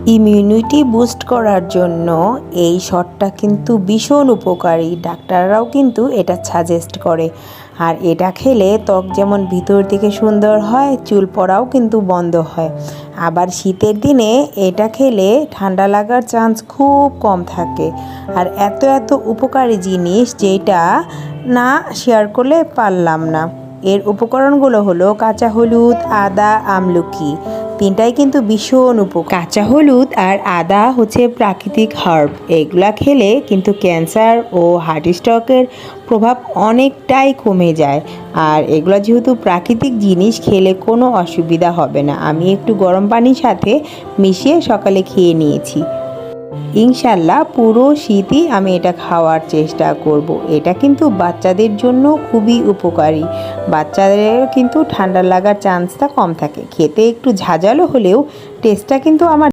Immunity boost করার জন্য এই শটটা কিন্তু ভীষণ উপকারী। ডাক্তাররাও কিন্তু এটা সাজেস্ট করে। আর এটা খেলে ত্বক যেমন ভিতর থেকে সুন্দর হয়, চুল পড়াও কিন্তু বন্ধ হয়। আবার শীতের দিনে এটা খেলে ঠান্ডা লাগার চান্স খুব কম থাকে। আর এত এত উপকারী জিনিস যেটা না শেয়ার করলে পারলাম না। এর উপকরণগুলো হলো কাঁচা হলুদ, আদা, আমলকি, তিনটাই কিন্তু ভীষণ উপকার। কাঁচা হলুদ আর আদা হচ্ছে প্রাকৃতিক হার্ব। এগুলা খেলে কিন্তু ক্যান্সার ও হার্ট স্ট্রোকের প্রভাব অনেকটাই কমে যায়। আর এগুলো যেহেতু প্রাকৃতিক জিনিস, খেলে কোনো অসুবিধা হবে না। আমি একটু গরম পানির সাথে মিশিয়ে সকালে খেয়ে নিয়েছি। ইনশাল্লাহ পুরো শীতই আমি এটা খাওয়ার চেষ্টা করব। এটা কিন্তু বাচ্চাদের জন্য খুবই উপকারী। বাচ্চাদের কিন্তু ঠান্ডা লাগার চান্সটা কম থাকে। খেতে একটু ঝাঁঝালো হলেও টেস্টটা কিন্তু আমার